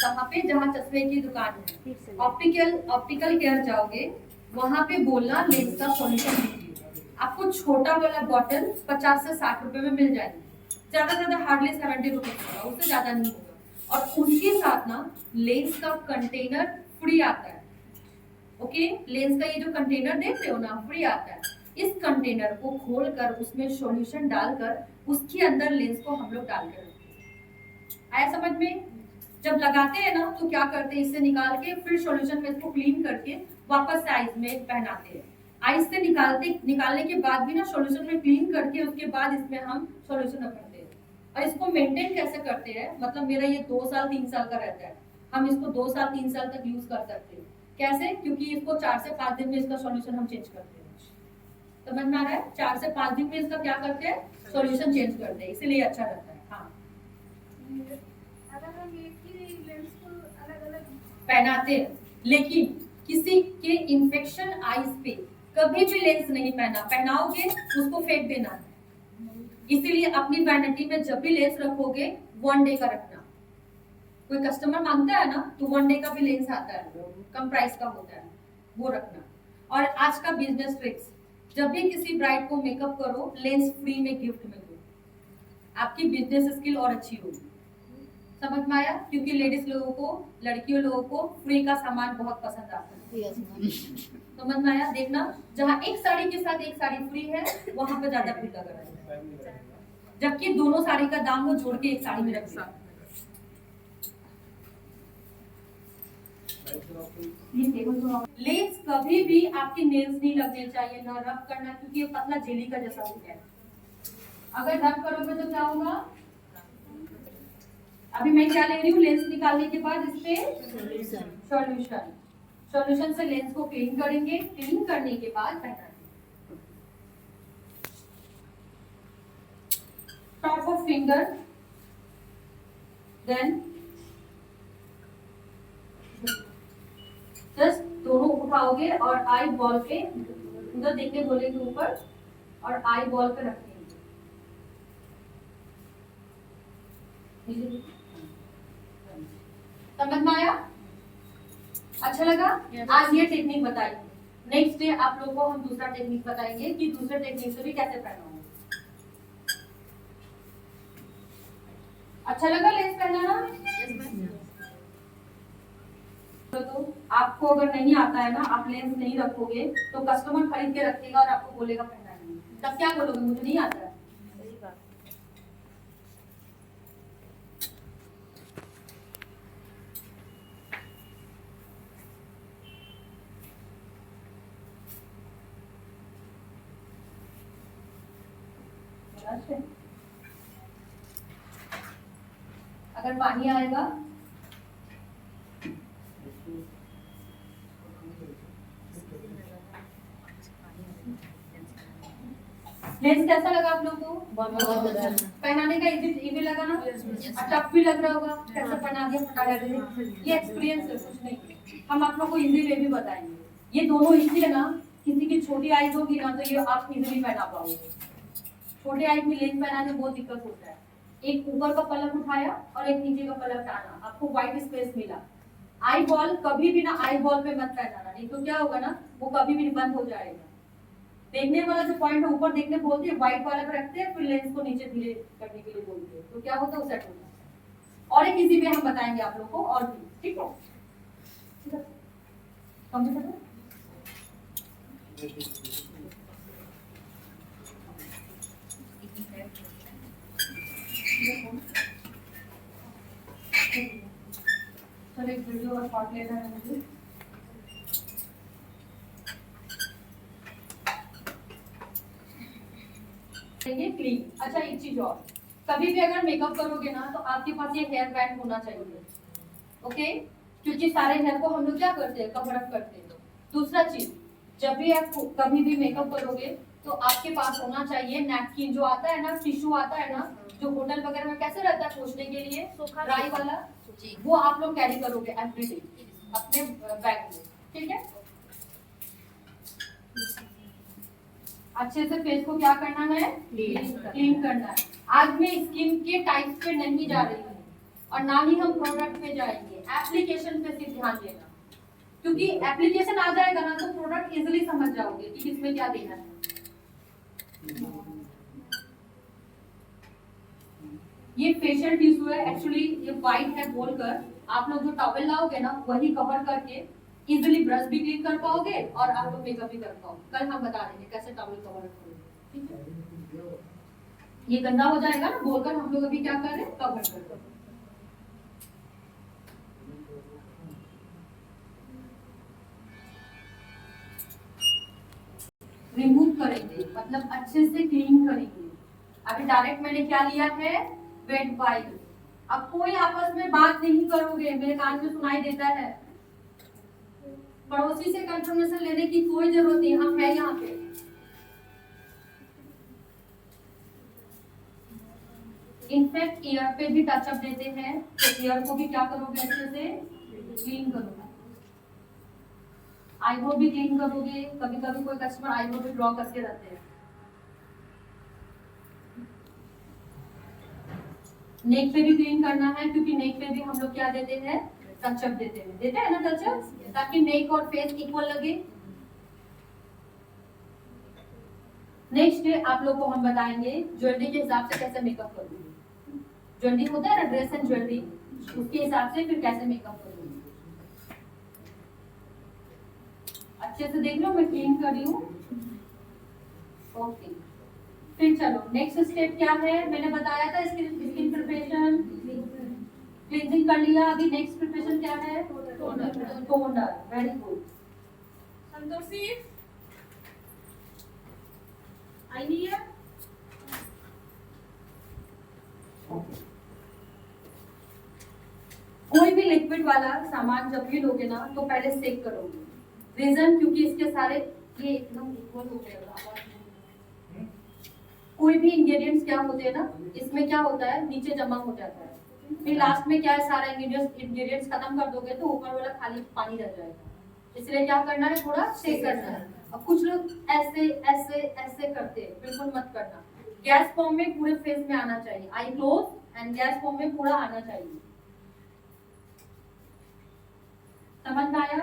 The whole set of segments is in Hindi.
कहाँ पे, जहाँ चश्मे की दुकान है, ऑप्टिकल केयर जाओगे, वहां पे बोलना लेंस का सॉल्यूशन दीजिए। आपको छोटा वाला बॉटल 50 से 60 रुपए में मिल जाएगी, ज्यादा से ज्यादा हार्डली 70 रुपीज होगा, उससे ज्यादा नहीं होगा। और उसके साथ ना लेंस का कंटेनर फ्री आता है। ओके, लेंस का ये जो कंटेनर देख रहे हो ना, फ्री आता है। इस कंटेनर को खोलकर उसमें सॉल्यूशन डालकर उसके अंदर लेंस को हम लोग डाल कर, आया समझ में? जब लगाते हैं ना तो क्या करते हैं, इससे निकाल के फिर सॉल्यूशन में इसको क्लीन करके वापस से आइस में पहनाते हैं। आइस से निकालने के बाद भी ना सॉल्यूशन में क्लीन करके उसके बाद इसमें हम सॉल्यूशन रखते हैं। और इसको मेंटेन कैसे करते हैं, मतलब मेरा ये 2 साल 3 साल का रहता है, हम इसको 2 साल 3 साल तक यूज कर सकते हैं। कैसे? क्योंकि इसको 4 से 5 दिन में इसका सॉल्यूशन हम चेंज करते हैं। समझ में आ रहा है? 4 से 5 दिन में इसका क्या करते हैं, सॉल्यूशन चेंज करते हैं, इसीलिए अच्छा रहता है। हाँ, अगर हम एक ही लेंस को अलग-अलग पहनाते हैं, लेकिन किसी के इन्फेक्शन आईज पे कभी भी लेंस नहीं पहनाओगे, उसको फेंक देना है। इसीलिए अपनी वैनिटी में जब भी लेंस रखोगे 1 डे का रखना। कोई कस्टमर मांगता है ना तो 1 डे का भी लेंस आता है, कम प्राइस का होता है, वो रखना। और आज का बिजनेस ट्रिक्स, जब भी किसी ब्राइड को मेकअप करो, लेंस फ्री में गिफ्ट में दो, आपकी बिजनेस स्किल और अच्छी होगी। समझ में आया? क्योंकि लेडीज लोगों को, लड़कियों लोगों को फ्री का सामान बहुत पसंद आता है। समझ में आया? देखना, जहाँ एक साड़ी के साथ एक साड़ी फ्री है, वहां पर ज्यादा भीड़ लग रहा है, जबकि दोनों साड़ी का दाम वो जोड़ के एक साड़ी में रख दिया। लेंस कभी भी आपके नेल्स नहीं लगने चाहिए, ना रब करना, क्योंकि ये पतला जेली का जैसा हो गया है। अगर रब करोगे तो क्या होगा? अभी मैं क्या ले रही हूँ, लेंस निकालने के बाद इस पे सॉल्यूशन से लेंस को क्लीन करेंगे, क्लीन करने के बाद पहनाएंगे। Top of finger, then just दोनों उठाओगे और आई बॉल पे उधर देखने बोलेंगे ऊपर, और आई बॉल पे रखेंगे। समझ में आया? अच्छा लगा? आज ये टेक्निक बताई। नेक्स्ट डे आप लोगों को हम दूसरा टेक्निक बताएंगे कि दूसरे टेक्निक से भी कैसे पहनाओगे। अच्छा लगा लेंस पहनाना? तो आपको अगर नहीं आता है ना, आप लेंस नहीं रखोगे तो कस्टमर खरीद के रखेगा और आपको बोलेगा पहना नहीं, तब क्या बोलोगे? मुझे नहीं आता है। अगर पानी आएगा, लेंस कैसा लगा आप लोगों को? पहनाने का इजी लगा ना? टफ भी लग रहा होगा, कैसे पहना दिया फटाफट। ये एक्सपीरियंस है, कुछ नहीं। हम आप लोग को इजी वे भी बताएंगे। ये दोनों इसलिए ना, किसी की छोटी आईज होगी ना तो ये आप इजीली पहना पाओगे। छोटे आईज में लेंस पहनाने में बहुत दिक्कत होता है। एक ऊपर का पलक उठाया और एक नीचे का पलक टाना, आपको व्हाइट स्पेस मिला। आई बॉल कभी भी ना आई बॉल पे मत पहनाना, नहीं तो क्या होगा ना, वो कभी भी बंद हो जाएगा। देखने वाला जो पॉइंट है ऊपर देखने बोलते हैं, व्हाइट वाला पे रखते हैं, फिर लेंस को नीचे धीरे करने के लिए बोलते हैं, तो क्या होता है, वो सेट होता है। और एक इजी वे हम बताएंगे आप लोग को, और भी, ठीक है? समझ सकते? चलो एक वीडियो और शॉट लेना है मुझे। क्लीन। अच्छा, एक चीज और, कभी भी अगर मेकअप करोगे ना तो आपके पास ये हेयर बैंड होना चाहिए। ओके, क्योंकि सारे हेयर को हम लोग क्या करते हैं, कवर अप करते हैं। दूसरा चीज, जब भी आप कभी भी मेकअप करोगे तो आपके पास होना चाहिए नैपकिन, जो आता है ना, टिश्यू आता है ना, जो होटल वगैरह में कैसे रहता है पोंछने के लिए, ड्राई वाला, वो आप लोग कैरी करोगे एवरीडे अपने बैग में, ठीक है? अच्छे से फेस को क्या करना है, क्लीन करना है। आज मैं स्किन के टाइप्स पे नहीं जा रही हूँ, और ना ही हम प्रोडक्ट पे जाएंगे, एप्लीकेशन पे सिर्फ ध्यान देना, क्योंकि एप्लीकेशन आ जाएगा ना तो प्रोडक्ट इजीली समझ जाओगे कि किसमें क्या देना है। ये फेशियल टिश्यू है, एक्चुअली ये व्हाइट है बोलकर आप लोग जो टॉवल लाओगे ना वही कवर करके इजीली ब्रश भी क्लीन कर पाओगे और आप लोग मेकअप भी कर पाओगे। कल हम बता देंगे कैसे टॉवल कवर करोगे, ठीक है। ये गंदा हो जाएगा ना बोलकर हम लोग अभी क्या कर रहे हैं, कवर कर रहे हैं। रिमूव करेंगे मतलब अच्छे से क्लीन करेंगे। अभी डायरेक्ट मैंने क्या लिया है, वेट वाइप। अब कोई आपस में बात नहीं करोगे, मेरे कान में सुनाई देता है। पड़ोसी से कंफर्मेशन लेने की कोई जरूरत नहीं, हम है यहाँ पे। इनफैक्ट ईयर पे भी टचअप देते हैं, तो ईयर को भी क्या करोगे, अच्छे से क्लीन करोगे। आईब्रो भी क्लीन करोगे, कभी कभी कोई कस्टमर आईब्रो भी ड्रॉ करके रहते हैं। नेक पे भी क्लीन करना है, क्योंकि नेक पे भी हम लोग क्या देते हैं, टचअप देते हैं ना टचअप, ताकि नेक और फेस इक्वल लगे। नेक्स्ट डे आप लोग को हम बताएंगे ज्वेलरी के हिसाब से कैसे मेकअप करोगे। ज्वेलरी होता है ना, ड्रेस एंड ज्वेलरी, उसके हिसाब से फिर कैसे मेकअप करोगे। अच्छे से देख लो, मैं क्लीन कर रही हूँ। ओके, फिर चलो नेक्स्ट स्टेप क्या है, मैंने बताया था स्किन प्रिपरेशन, क्लींजिंग कर लिया। अभी नेक्स्ट प्रिपरेशन क्या है, टोनर। वेरी गुड संतोषी, आइए। कोई भी लिक्विड वाला सामान जब भी लोगे ना तो पहले सेक करोगे। रीजन, क्योंकि इसके सारे ये एकदम इक्वल हो जाएगा। कोई भी इंग्रेडिएंट्स क्या होते हैं ना, इसमें क्या होता है, नीचे जमा हो जाता है, फिर लास्ट में क्या है, सारा इंग्रेडिएंट्स खत्म कर दोगे तो ऊपर वाला खाली पानी रह जाएगा। इसलिए क्या करना है, थोड़ा शेक करना है। अब कुछ लोग ऐसे ऐसे ऐसे करते हैं, बिल्कुल मत करना। गैस फॉर्म में पूरे फेस में आना चाहिए, आई क्लोज एंड गैस फॉर्म में पूरा आना चाहिए। समझ में आया?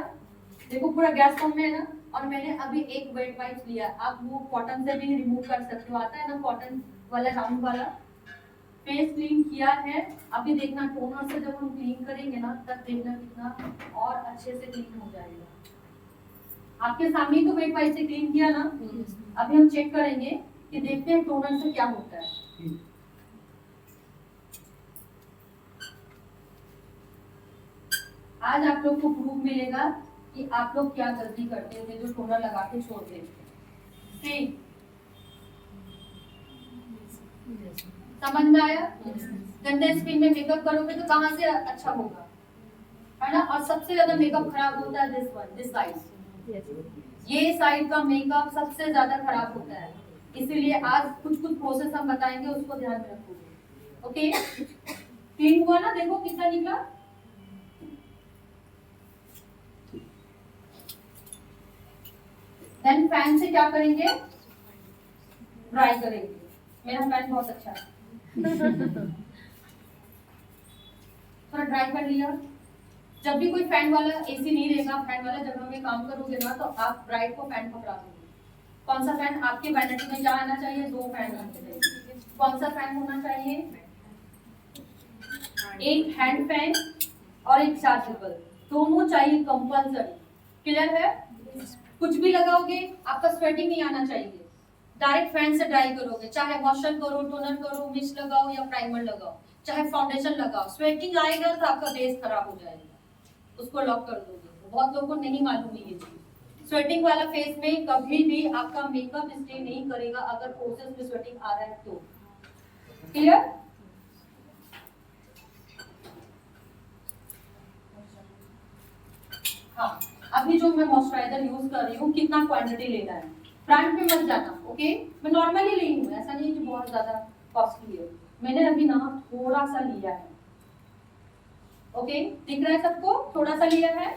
देखो पूरा गैस फॉर्म में है ना। और मैंने अभी एक वेट वाइप लिया, आप वो कॉटन से भी रिमूव कर सकते हो, आता है ना कॉटन वाला राउंड वाला। फेस क्लीन किया है, अभी देखना टोनर से जब हम क्लीन करेंगे ना तब देखना कितना और अच्छे से क्लीन हो जाएगा। आपके सामने ही तो वेट वाइप से क्लीन किया ना। अभी हम चेक करेंगे कि देखते हैं टोनर से क्या होता है। आज आप लोग को प्रूफ मिलेगा कि आप लोग क्या गलती करते थे जो टोनर लगा के छोड़ते थे। समझ में आया? गंदे स्किन में मेकअप करोगे तो कहाँ से अच्छा होगा, है ना। और सबसे ज्यादा मेकअप खराब होता है दिस साइड। ये साइड का मेकअप सबसे ज्यादा खराब होता है, इसीलिए आज कुछ प्रोसेस हम बताएंगे, उसको ध्यान में रखोगे। ओके, क्लीन हुआ ना, देखो कितना निकला। देन फैन से क्या करेंगे, ड्राई करेंगे। मेरा फैन बहुत अच्छा है। थोड़ा ड्राई कर लिया। जब भी कोई फैन वाला एसी नहीं रहेगा, फैन वाला जगह में काम करोगे ना तो आप ब्राइट को फैन पकड़ा दोगे। कौन सा फैन आपके वैनिटी में क्या आना चाहिए, 2 फैन आने चाहिए। कौन सा फैन होना चाहिए, एक हैंड फैन और एक चार्जेबल, दोनों चाहिए कंपल्सरी। क्लियर है? कुछ भी लगाओगे आपका स्वेटिंग नहीं आना चाहिए। डायरेक्ट फैन से ड्राई करोगे, चाहे वॉशर करो, टोनर करो, मिस्ट लगाओ या प्राइमर लगाओ, चाहे फाउंडेशन लगाओ, स्वेटिंग आएगा तो आपका बेस खराब हो जाएगा, उसको लॉक कर दोगे। बहुत लोगों को नहीं मालूम है ये चीज। स्वेटिंग वाला फेस में कभी भी आपका मेकअप स्टे नहीं करेगा अगर प्रोसेस में स्वेटिंग आ रहा है तो। क्लियर? हाँ, अभी जो मैं मॉइस्चराइजर यूज कर रही हूँ, कितना क्वांटिटी लेना है, ब्रांड पे मत जाना। ओके, मैं नॉर्मली ली हूँ, ऐसा नहीं कि बहुत ज्यादा कॉस्टली है। मैंने अभी ना थोड़ा सा लिया है। ओके, दिख रहा है सबको, थोड़ा सा लिया है।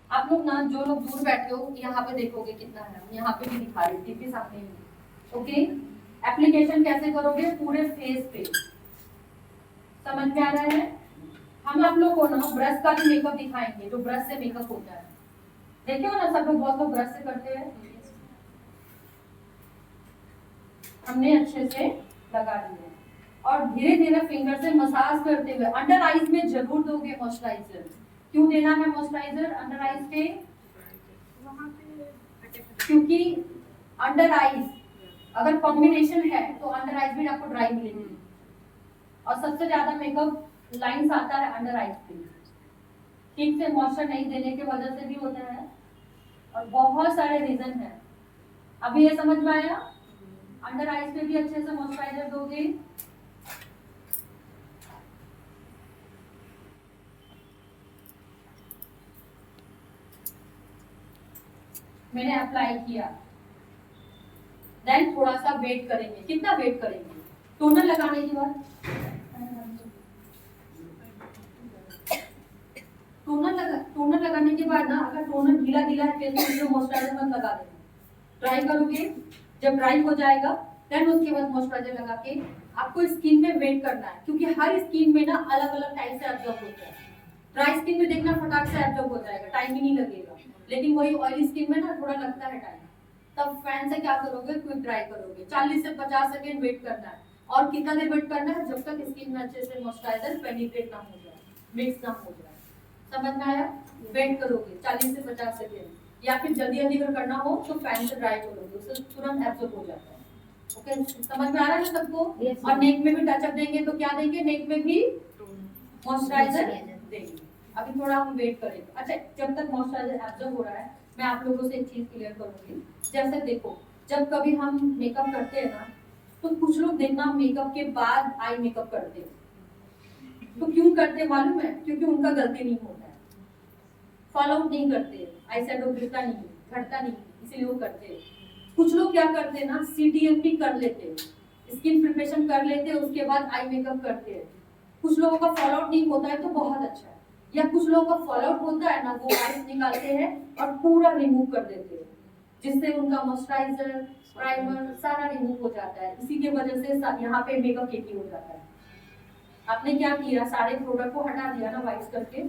आप लोग ना जो लोग दूर बैठे हो यहाँ पे देखोगे कितना है, यहाँ पे भी दिखा रही थी सामने में। ओके, एप्लीकेशन कैसे करोगे, पूरे फेस पे समझ में आ रहा है? हम आप लोग को ना ब्रश का भी मेकअप दिखाएंगे, जो ब्रश से मेकअप होता है। देखिए ना, सब लोग बहुत लोग ब्रश से करते हैं। हमने अच्छे से लगा दिया और धीरे धीरे फिंगर से मसाज करते हुए अंडर आईज में जरूर दोगे मॉइस्चराइजर। क्यों देना है मॉइस्चराइजर अंडर आईज पे? क्योंकि अंडर आईज अगर कॉम्बिनेशन है तो अंडर आईज भी आपको ड्राई मिलेगी और सबसे ज्यादा मेकअप लाइंस आता है अंडर आईज पे। ठीक से मॉइस्चर नहीं देने की वजह से भी होता है और बहुत सारे रीजन है। अभी ये समझ में आया? अंडर आईज पे भी अच्छे से मॉइस्चराइजर दोगे। मैंने अप्लाई किया, देन थोड़ा सा वेट करेंगे। कितना वेट करेंगे? टोनर लगाने के बाद टोनर लगाने के बाद ना, अगर टोनर गीला गीला है तो मॉइस्चराइजर मत लगा देना, ट्राई करोगे। जब ड्राई हो जाएगा देन उसके बाद मॉइस्चराइजर लगा के आपको स्किन में वेट करना है, क्योंकि हर स्किन में ना अलग अलग टाइप से एब्जॉर्ब होता है। ड्राई स्किन में देखना फटाक से एब्जॉर्ब हो जाएगा, टाइम ही नहीं लगेगा, लेकिन वही ऑयली स्किन में ना थोड़ा लगता है टाइम। तब फैन से क्या करोगे? क्विक ड्राई करोगे। 40 से 50 सेकेंड वेट करना है। और कितना देर वेट करना है? जब तक स्किन में अच्छे से मॉइस्चराइजर पेनिट्रेट ना हो जाए, मिक्स ना हो जाए। समझ में आया? वेट करोगे 40 से 50 सेकेंड, या फिर जल्दी जल्दी अगर करना हो तो फैन से ड्राई करोगे, उससे तुरंत एब्जॉर्ब हो जाता है। ओके, समझ में आ रहा है ना सबको? और नेक में भी टचअप देंगे तो क्या देंगे? नेक में भी मॉइस्चराइजर देंगे। अभी थोड़ा हम वेट करेंगे। अच्छा, जब तक मॉइस्चराइजर एब्जॉर्ब हो रहा है मैं आप लोगों से एक चीज क्लियर करूंगी। जैसे देखो, जब कभी हम मेकअप करते हैं ना, तो कुछ लोग देखना मेकअप के बाद आई मेकअप करते हैं। तो क्यों करते हैं मालूम है? क्योंकि उनका गलती नहीं होता है, फॉलो आउट नहीं करते, आई शैडो गिरता नहीं, झड़ता नहीं, इसीलिए वो करते हैं। कुछ लोग क्या करते हैं ना, CTMP कर लेते हैं, स्किन प्रिपरेशन कर लेते हैं, उसके बाद आई मेकअप करते हैं। कुछ लोगों का फॉलो आउट नहीं होता है तो बहुत अच्छा है, या कुछ लोगों का फॉलो आउट होता है ना, वो आईज निकालते हैं और पूरा रिमूव कर देते हैं, जिससे उनका मॉइस्चराइजर, प्राइमर सारा रिमूव हो जाता है। इसी की वजह से यहाँ पे मेकअप केकी हो जाता है। आपने क्या किया? सारे प्रोडक्ट को हटा दिया ना वाइट करके।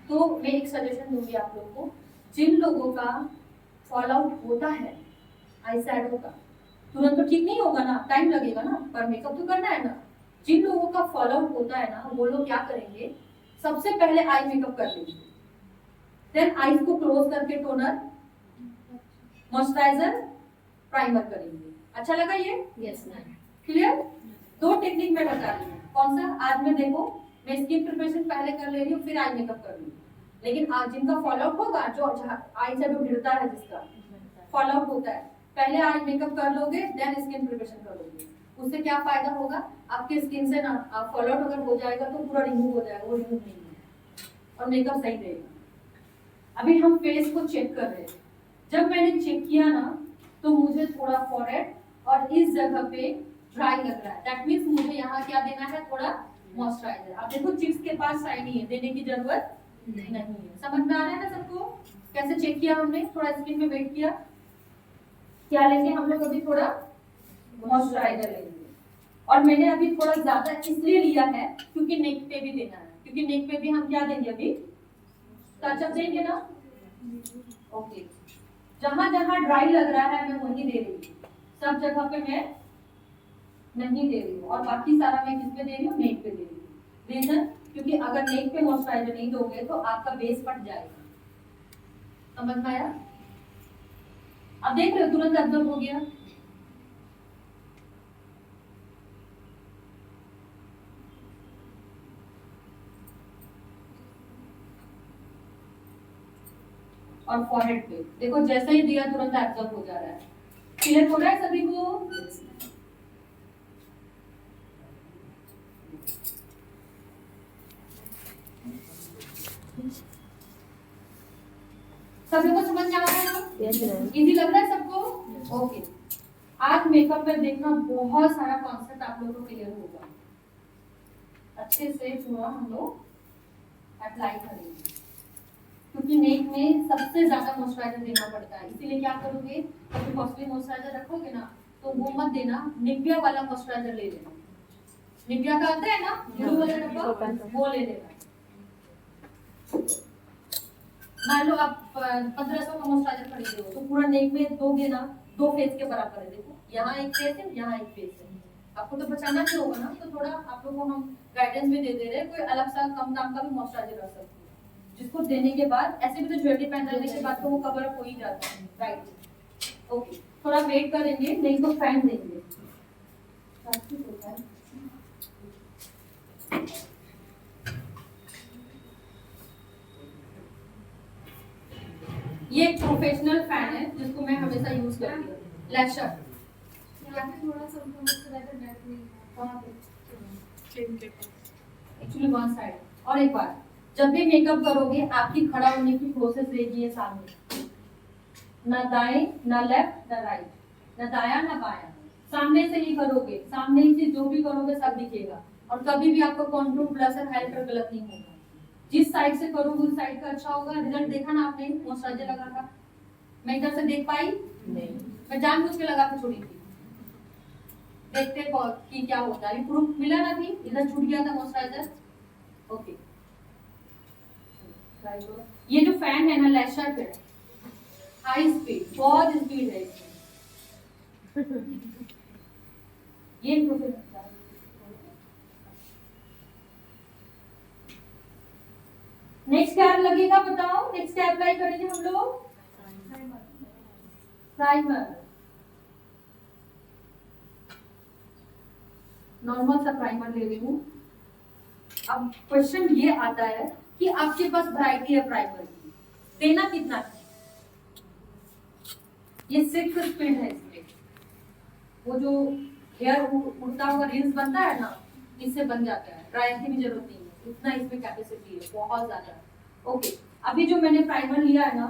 तो मैं एक सजेशन दूंगी आप लोगों को, जिन लोगों का फॉल आउट होता है आई शैडो का, तुरंत तो ठीक नहीं होगा ना, टाइम लगेगा ना, पर मेकअप तो करना है ना। जिन लोगों का फॉल आउट होता है ना, वो लोग क्या करेंगे? सबसे पहले आई मेकअप कर लेंगे, देन आईज को क्लोज करके टोनर, मॉइस्चराइजर, प्राइमर करेंगे। अच्छा लगा ये? Yes ma'am. क्लियर? 2 टेक्निक में बता रही हूँ। कौन सा? आज में देखो, मैं स्किन प्रिपरेशन पहले कर ले रही हूँ, फिर आई मेकअप कर रही हूँ। लेकिन आज जिनका फॉल आउट होगा, जो आई से गिरता है, जिसका फॉल आउट होता है, पहले आई मेकअप कर लोगे, देन स्किन प्रिपरेशन करोगे। उससे क्या फायदा होगा? आपके स्किन से ना फॉल आउट अगर हो जाएगा तो पूरा रिमूव हो जाएगा, वो रिमूव नहीं है और मेकअप सही रहेगा। अभी हम फेस को चेक कर रहे हैं। जब मैंने चेक किया ना, तो मुझे थोड़ा फॉरहेड और इस जगह पे ड्राई लग रहा है, दैट मींस मुझे यहाँ क्या देना है? थोड़ा मॉइस्चराइजर। अब देखो चिक्स के पास शाइनी है, देने की जरूरत नहीं है। समझ में आ रहा है ना सबको? कैसे चेक किया हमने? थोड़ा स्किन में वेट किया। क्या लेंगे हम लोग? अभी थोड़ा मॉइस्चराइजर लेंगे। और मैंने अभी थोड़ा ज्यादा इसलिए लिया है क्योंकि नेक पे भी देना है, क्योंकि नेक पे भी हम क्या देंगे? अभी टचअप देंगे ना। ओके, जहां जहां ड्राई लग रहा है मैं वहीं दे रही हूँ, सब जगह पे मैं नहीं दे रही हूँ, और बाकी सारा मैं किस पे दे रही हूँ? नेक पे दे रही हूँ। रीजन? क्योंकि अगर नेक पे मॉइस्चराइजर नहीं दोगे तो आपका बेस फट जाएगा। समझ में आया? अब देख रहे हो तुरंत एब्जॉर्ब हो गया। और फॉरहेड पे देखो, जैसे ही दिया तुरंत एब्जॉर्ब हो जा रहा है। क्लियर हो रहा है सभी को? सभी को समझ में आ रहा है ना? Yes ma'am. इजी लग रहा है सबको? ओके, आज मेकअप में देखना बहुत सारा कॉन्सेप्ट आप लोगों को क्लियर होगा। अच्छे से पूरा हम लोग अप्लाई करेंगे, क्योंकि नेक में सबसे ज्यादा मॉइस्चराइजर देना पड़ता है। इसीलिए क्या करोगे? कभी कॉस्टली मॉइस्चराइजर रखोगे ना, तो वो मत देना, निविया वाला मॉइस्चराइजर ले लेना। निविया का आता है ना ब्लू वाला डब्बा, वो ले लेना। मान लो आप 1500 का मॉइस्चराइजर खरीदे हो तो पूरा नेक में दोगे ना, 2 फेस के बराबर है। देखो यहाँ एक फेस है, यहाँ एक फेस है, आपको तो बचाना ही होगा ना, तो थोड़ा आप लोगों को हम गाइडेंस भी दे दे रहे हैं। कोई अलग सा कम दाम का भी मॉइस्चराइजर रख सकते हो, जिसको देने के बाद ऐसे भी तो ज्वेलरी पहनने के बाद तो वो कवर अप हो ही जाता है, राइट। ओके, थोड़ा वेट करेंगे, नहीं तो फैन देंगे। ये एक प्रोफेशनल फैन है जिसको मैं हमेशा यूज करती हूँ, लैशर। थोड़ा सा मॉइस्चराइजर बैठ नहीं वहाँ पे एक्चुअली वन साइड। और एक बार जब भी मेकअप करोगे आपकी खड़ा होने की प्रोसेस रहेगी ये सामने, ना दाएं ना लेफ्ट ना राइट, ना दाया ना बाया, सामने से ही करोगे, सामने ही से जो भी करोगे सब दिखेगा। और कभी भी आपका कॉन्टूर ब्लशर हाइलाइटर गलत नहीं होगा, जिस साइड से करोगे उस साइड का अच्छा होगा। रिजल्ट देखा ना आपने मॉइस्चराइजर लगा था, मैं इधर से देख पाई नहीं, मैं जानबूझ के लगा के छोड़ी थी, देखते कि क्या होता है। प्रूफ मिला ना, भी इधर छूट गया था मॉइस्चराइजर। ओके, ये जो फैन है ना लैशर पे, हाई स्पीड, बहुत स्पीड है ये नेक्स्ट क्या लगेगा बताओ, नेक्स्ट क्या अप्लाई करेंगे हम लोग? प्राइमर, नॉर्मल सा प्राइमर ले रही हूँ। अब क्वेश्चन ये आता है कि आपके पास वैरायटी है प्राइमर की, देना कितना है? ये 6 स्पीड है इसमें, वो जो हेयर उड़ता हुआ रिंग्स बनता है ना, इससे बन जाता है, ड्राई की भी जरूरत नहीं है, इतना इसमें कैपेसिटी है, बहुत ज्यादा। ओके, अभी जो मैंने प्राइमर लिया है ना,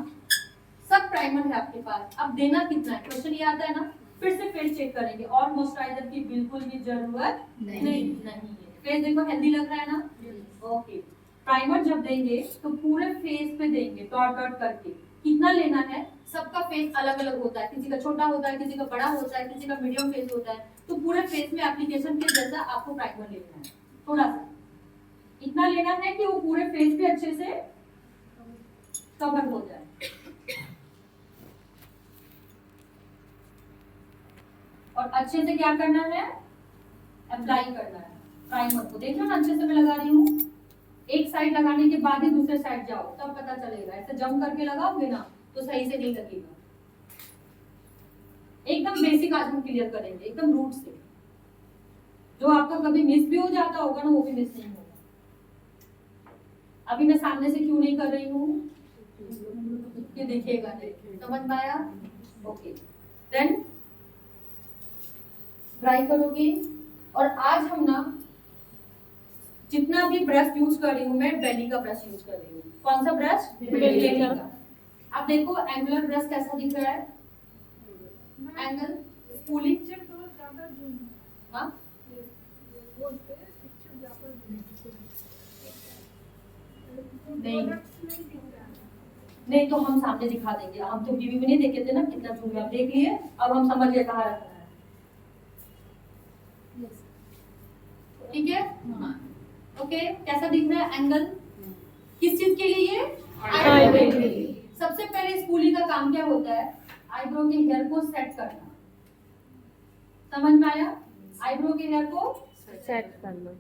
सब प्राइमर है आपके पास, अब देना कितना है? क्वेश्चन ये आता है ना, फिर से फेस चेक करेंगे और मॉइस्चराइजर की बिल्कुल भी जरूरत नहीं है। फेस देखो हेल्दी लग रहा है ना? ओके, प्राइमर जब देंगे तो पूरे फेस पे देंगे डॉट डॉट करके। कितना लेना है? सबका फेस अलग अलग होता है, किसी का छोटा होता है, किसी का बड़ा होता है, किसी का मीडियम फेस होता है, तो पूरे फेस में एप्लीकेशन के जैसा आपको प्राइमर लेना है। थोड़ा सा इतना लेना है कि वो पूरे फेस पे अच्छे से कवर हो जाए। और अच्छे से क्या करना है? अप्लाई करना है प्राइमर को। देखो ना अच्छे से मैं लगा रही हूँ, एक साइड लगाने के बाद ही दूसरे साइड जाओ, तब पता चलेगा। ऐसे जंप करके लगाओगे ना तो सही से नहीं लगेगा। एकदम बेसिक आज हम क्लियर करेंगे, एकदम रूट से, जो आपका कभी मिस भी हो जाता होगा ना, वो भी मिस नहीं होगा। अभी मैं सामने से क्यों नहीं कर रही हूँ, ये देखिएगा, समझ में आया? ओके, देन ट्राई करोगे। और आज हम ना जितना भी ब्रश यूज कर रही हूँ मैं, बेली का ब्रश यूज कर रही हूँ। कौन सा ब्रश? बेली का। अब देखो एंगुलर ब्रश कैसा दिख रहा है, एंगल स्पूलिंग। हाँ नहीं तो हम सामने दिखा देंगे, हम तो टीवी में नहीं देखे थे ना कितना झूम, आप देख लिए, अब हम समझ गए कहाँ रखना है। ठीक है? ओके, कैसा दिख रहा है एंगल? किस चीज के लिए? आईब्रो के लिए। सबसे पहले स्पूली का काम क्या होता है? आईब्रो के हेयर को सेट करना। समझ में आया? आईब्रो के हेयर को सेट करना।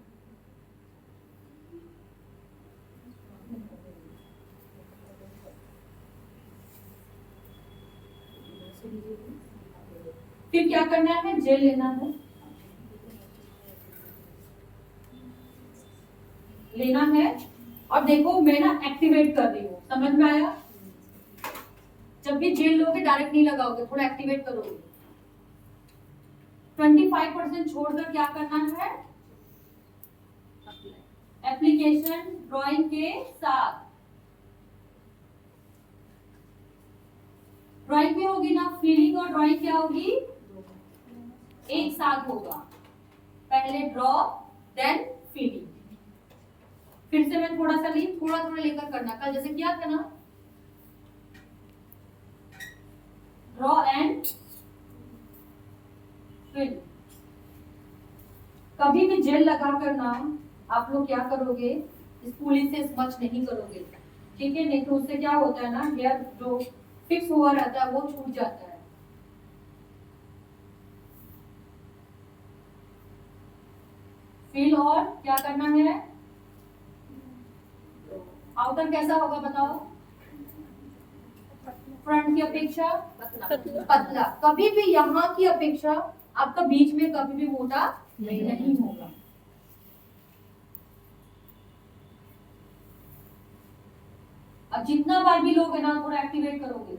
फिर क्या करना है? जेल लेना है, लेना है। और देखो मैं ना एक्टिवेट कर रही हूँ, समझ में आया? जब भी जेल लोगे डायरेक्ट नहीं लगाओगे, थोड़ा एक्टिवेट करोगे। 25% छोड़कर क्या करना है? एप्लीकेशन ड्राइंग के साथ। ड्राइंग में होगी ना, फीलिंग और ड्राइंग क्या होगी? एक साथ होगा। पहले ड्रॉ देन फीलिंग। फिर से मैं थोड़ा सा ली, थोड़ा थोड़ा लेकर करना, कल जैसे किया था ना, ड्रॉ एंड फिल। कभी भी जेल लगा कर ना आप लोग क्या करोगे, इस पुली से स्मच नहीं करोगे, ठीक है? नहीं तो उससे क्या होता है ना, हेयर जो फिक्स हुआ रहता है वो छूट जाता है। फिल और क्या करना है, आउटर कैसा होगा बताओ, फ्रंट की अपेक्षा पतला। कभी भी यहाँ की अपेक्षा आपका बीच में कभी भी मोटा नहीं होगा। अब जितना बार भी लोगे ना थोड़ा एक्टिवेट करोगे।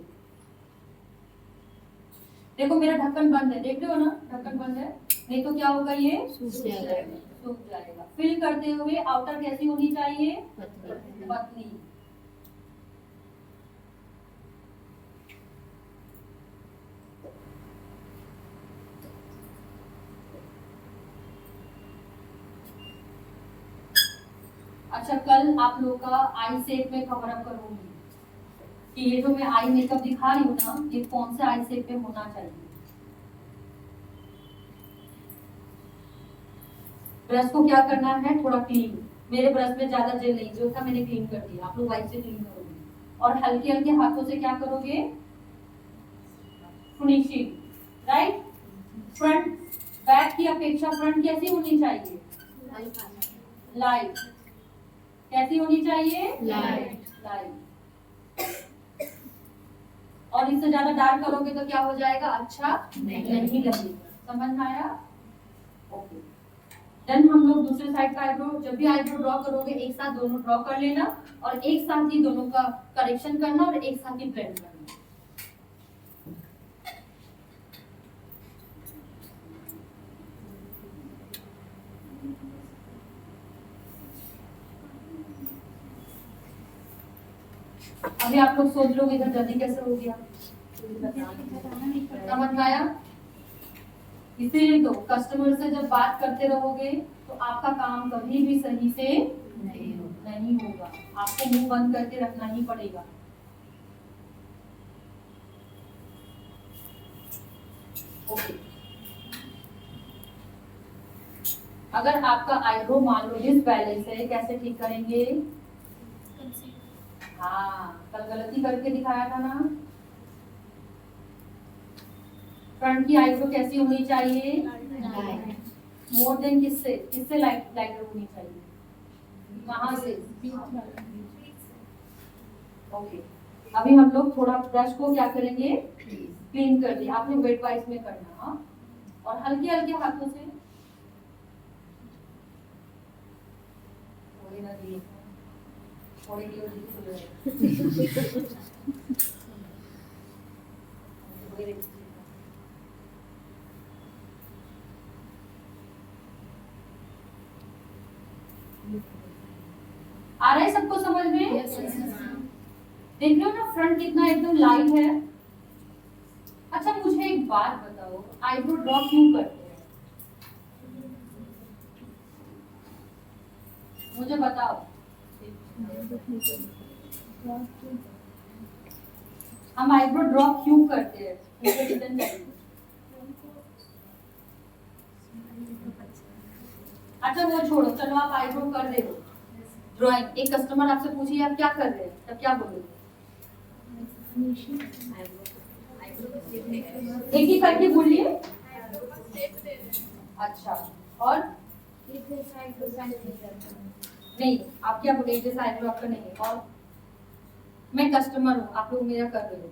देखो मेरा ढक्कन बंद है, देख रहे हो ना, ढक्कन बंद है, नहीं तो क्या होगा, ये सूख जाएगा। फिल करते हुए आउटर कैसी होनी चाहिए, पतली। अच्छा, कल आप लोग का आई शेप में कवर अप करूंगी कि ये जो मैं आई मेकअप दिखा रही हूँ ना, ये कौन से आई शेप पे होना चाहिए। ब्रश को क्या करना है, थोड़ा क्लीन। मेरे ब्रश में ज्यादा जेल नहीं, जो था मैंने क्लीन कर दिया, आप लोग वाइट से क्लीन करोगे और हल्के हल्के हाथों से क्या करोगे, फिनिशिंग, राइट। फ्रंट बैक की अपेक्षा फ्रंट कैसी होनी चाहिए, लाइट। कैसी होनी चाहिए, लाइट। और इससे ज्यादा डार्क करोगे तो क्या हो जाएगा, अच्छा नहीं लगेगा। समझ में आया? ओके। देन हम लोग दूसरे साइड का आईब्रो, जब भी आईब्रो ड्रॉ करोगे एक साथ दोनों ड्रॉ कर लेना और एक साथ ही दोनों का करेक्शन करना और एक साथ ही ब्लेंड करना। अभी आप लोग सोच लोगे इधर जल्दी कैसे हो गया, समझ में आया? इसीलिए तो कस्टमर से जब बात करते रहोगे तो आपका काम कभी भी सही से नहीं होगा, आपको मुंह बंद करके रखना ही पड़ेगा। ओके। अगर आपका आईब्रो मान लो इस बैलेंस है, कैसे ठीक करेंगे? हाँ, कल गलती करके दिखाया था ना। फ्रंट की आईब्रो कैसी होनी चाहिए, मोर देन किससे लाइटर होनी चाहिए, वहां से। ओके। अभी हम लोग थोड़ा ब्रश को क्या करेंगे, क्लीन कर दिया। आपने वेट वाइज में करना, हाँ? और हल्के हल्के हाथों से थोड़ी आ रहा है सबको समझ में? देख रहे हो ना फ्रंट कितना एकदम लाइट है। अच्छा मुझे एक बात बताओ, आईब्रो ड्रॉ क्यों करते हैं, मुझे बताओ। हम आईब्रो ड्रॉ क्यों करते हैं, मुझे रीजन चाहिए। अच्छा वो छोड़ो, चलो आप आईब्रो कर रहे हो ड्राइंग, एक कस्टमर आपसे पूछिए आप क्या कर रहे हैं, तब क्या बोलोगे? एक ही करके बोलिए। अच्छा, और नहीं, आप क्या बोले, जैसे आईब्रो आपका नहीं है और मैं कस्टमर हूँ, आप लोग मेरा कर रहे हो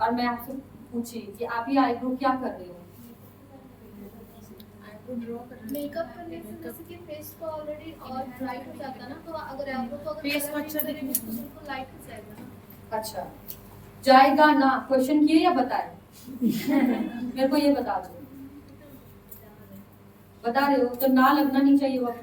और मैं आपसे पूछी कि आप ये आईब्रो क्या कर रहे हो? मेकअप करने से जैसे कि फेस को ऑलरेडी और ब्राइट हो जाता है ना, तो अगर आईब्रो को अगर फेस को अच्छा दिखेगा तो बिल्कुल लाइट हो जाएगा ना। अच्छा, जाएगा ना? क्वेश्चन किए या बताए? मेरे को ये बता दो। बता रहे हो तो ना लगना नहीं चाहिए वो